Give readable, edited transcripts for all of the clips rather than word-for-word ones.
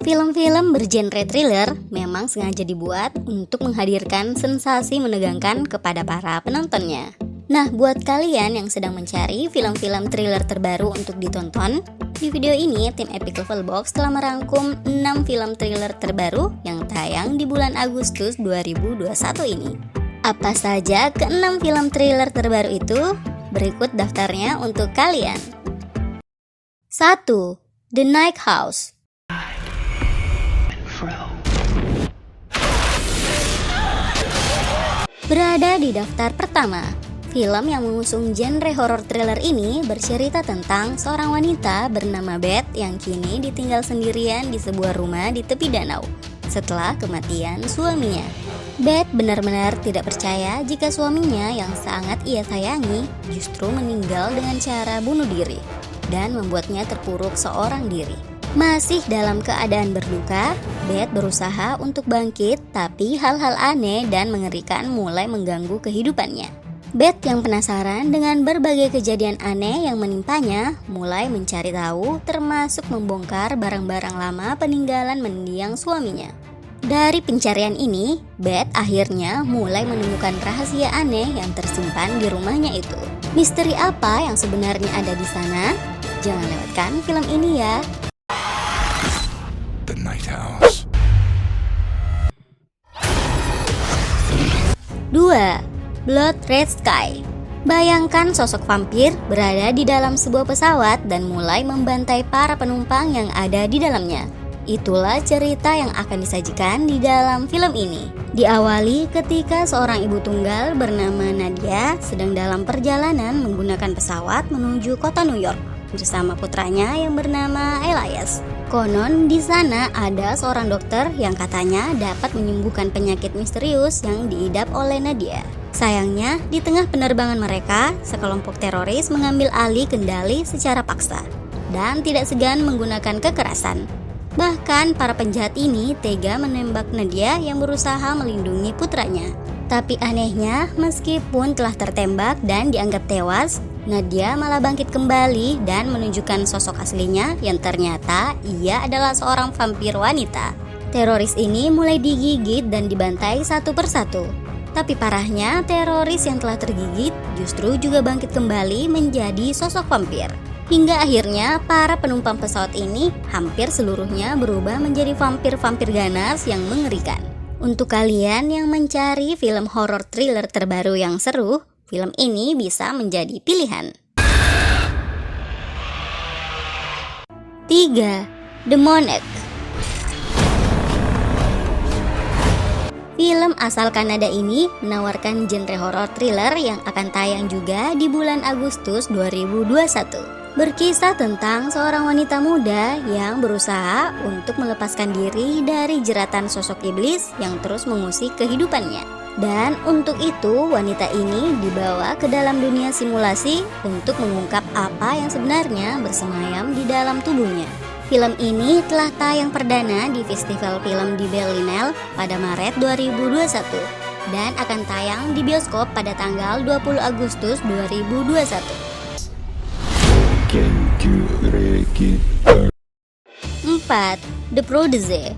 Film-film bergenre thriller memang sengaja dibuat untuk menghadirkan sensasi menegangkan kepada para penontonnya. Nah, buat kalian yang sedang mencari film-film thriller terbaru untuk ditonton, di video ini tim Epic Level Box telah merangkum 6 film thriller terbaru yang tayang di bulan Agustus 2021 ini. Apa saja ke-6 film thriller terbaru itu? Berikut daftarnya untuk kalian. 1. The Night House. Berada di daftar pertama, film yang mengusung genre horor thriller ini bercerita tentang seorang wanita bernama Beth yang kini ditinggal sendirian di sebuah rumah di tepi danau setelah kematian suaminya. Beth benar-benar tidak percaya jika suaminya yang sangat ia sayangi justru meninggal dengan cara bunuh diri dan membuatnya terpuruk seorang diri. Masih dalam keadaan berduka, Beth berusaha untuk bangkit, tapi hal-hal aneh dan mengerikan mulai mengganggu kehidupannya. Beth yang penasaran dengan berbagai kejadian aneh yang menimpanya, mulai mencari tahu termasuk membongkar barang-barang lama peninggalan mendiang suaminya. Dari pencarian ini, Beth akhirnya mulai menemukan rahasia aneh yang tersimpan di rumahnya itu. Misteri apa yang sebenarnya ada di sana? Jangan lewatkan film ini ya. The Night House. 2. Blood Red Sky. Bayangkan sosok vampir berada di dalam sebuah pesawat dan mulai membantai para penumpang yang ada di dalamnya. Itulah cerita yang akan disajikan di dalam film ini. Diawali ketika seorang ibu tunggal bernama Nadia sedang dalam perjalanan menggunakan pesawat menuju kota New York bersama putranya yang bernama Elias. Konon di sana ada seorang dokter yang katanya dapat menyembuhkan penyakit misterius yang diidap oleh Nadia. Sayangnya, di tengah penerbangan mereka, sekelompok teroris mengambil alih kendali secara paksa dan tidak segan menggunakan kekerasan. Bahkan para penjahat ini tega menembak Nadia yang berusaha melindungi putranya. Tapi anehnya, meskipun telah tertembak dan dianggap tewas, Nadia malah bangkit kembali dan menunjukkan sosok aslinya yang ternyata ia adalah seorang vampir wanita. Teroris ini mulai digigit dan dibantai satu persatu. Tapi parahnya, teroris yang telah tergigit justru juga bangkit kembali menjadi sosok vampir. Hingga akhirnya para penumpang pesawat ini hampir seluruhnya berubah menjadi vampir-vampir ganas yang mengerikan. Untuk kalian yang mencari film horor thriller terbaru yang seru, film ini bisa menjadi pilihan. 3. The Monarch. Film asal Kanada ini menawarkan genre horor thriller yang akan tayang juga di bulan Agustus 2021. Berkisah tentang seorang wanita muda yang berusaha untuk melepaskan diri dari jeratan sosok iblis yang terus mengusik kehidupannya. Dan untuk itu wanita ini dibawa ke dalam dunia simulasi untuk mengungkap apa yang sebenarnya bersemayam di dalam tubuhnya. Film ini telah tayang perdana di Festival Film di Berlinale pada Maret 2021 dan akan tayang di bioskop pada tanggal 20 Agustus 2021. 4. The Prodigy.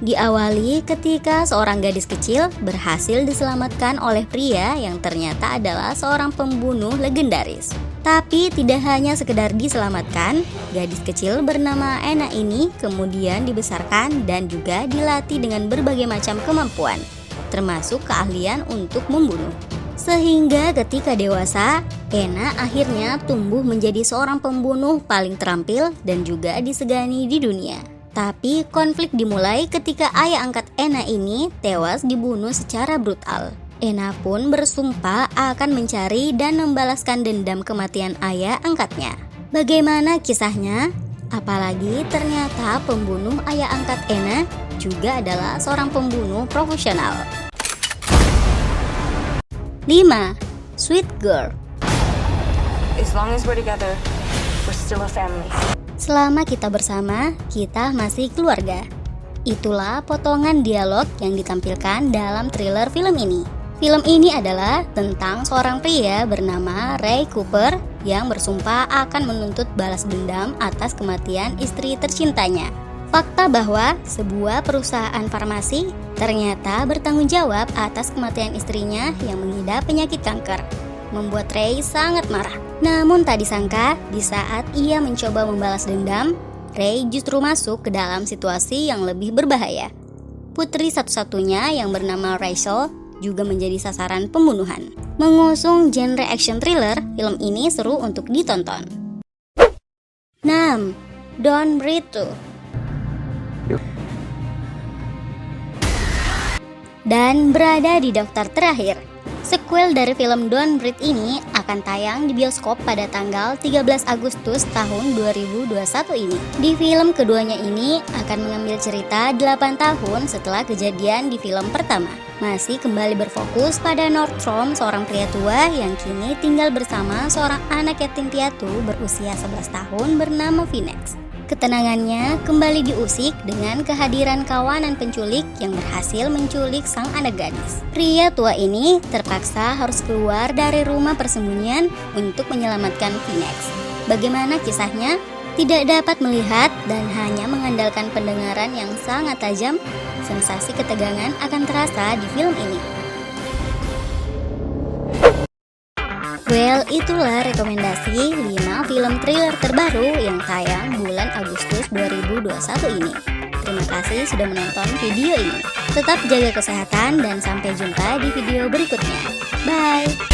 Diawali ketika seorang gadis kecil berhasil diselamatkan oleh pria yang ternyata adalah seorang pembunuh legendaris. Tapi tidak hanya sekedar diselamatkan, gadis kecil bernama Anna ini kemudian dibesarkan dan juga dilatih dengan berbagai macam kemampuan, termasuk keahlian untuk membunuh. Sehingga ketika dewasa, Anna akhirnya tumbuh menjadi seorang pembunuh paling terampil dan juga disegani di dunia. Tapi konflik dimulai ketika ayah angkat Anna ini tewas dibunuh secara brutal. Anna pun bersumpah akan mencari dan membalaskan dendam kematian ayah angkatnya. Bagaimana kisahnya? Apalagi ternyata pembunuh ayah angkat Anna juga adalah seorang pembunuh profesional. 5. Sweet Girl. As long as we're together, we're still a family. Selama kita bersama, kita masih keluarga. Itulah potongan dialog yang ditampilkan dalam thriller film ini. Film ini adalah tentang seorang pria bernama Ray Cooper yang bersumpah akan menuntut balas dendam atas kematian istri tercintanya. Fakta bahwa sebuah perusahaan farmasi ternyata bertanggung jawab atas kematian istrinya yang mengidap penyakit kanker membuat Ray sangat marah. Namun tak disangka, di saat ia mencoba membalas dendam, Ray justru masuk ke dalam situasi yang lebih berbahaya. Putri satu-satunya yang bernama Rachel juga menjadi sasaran pembunuhan. Mengusung genre action thriller, film ini seru untuk ditonton. 6. Don't Breathe 2. Dan berada di daftar terakhir, sequel dari film Don't Breathe ini akan tayang di bioskop pada tanggal 13 Agustus tahun 2021 ini. Di film keduanya ini akan mengambil cerita 8 tahun setelah kejadian di film pertama. Masih kembali berfokus pada Nordstrom, seorang pria tua yang kini tinggal bersama seorang anak yatim piatu berusia 11 tahun bernama Phoenix. Ketenangannya kembali diusik dengan kehadiran kawanan penculik yang berhasil menculik sang anak gadis. Pria tua ini terpaksa harus keluar dari rumah persembunyian untuk menyelamatkan Phoenix. Bagaimana kisahnya? Tidak dapat melihat dan hanya mengandalkan pendengaran yang sangat tajam, sensasi ketegangan akan terasa di film ini. Well, itulah rekomendasi 5 film thriller terbaru yang tayang bulan Agustus 2021 ini. Terima kasih sudah menonton video ini. Tetap jaga kesehatan dan sampai jumpa di video berikutnya. Bye!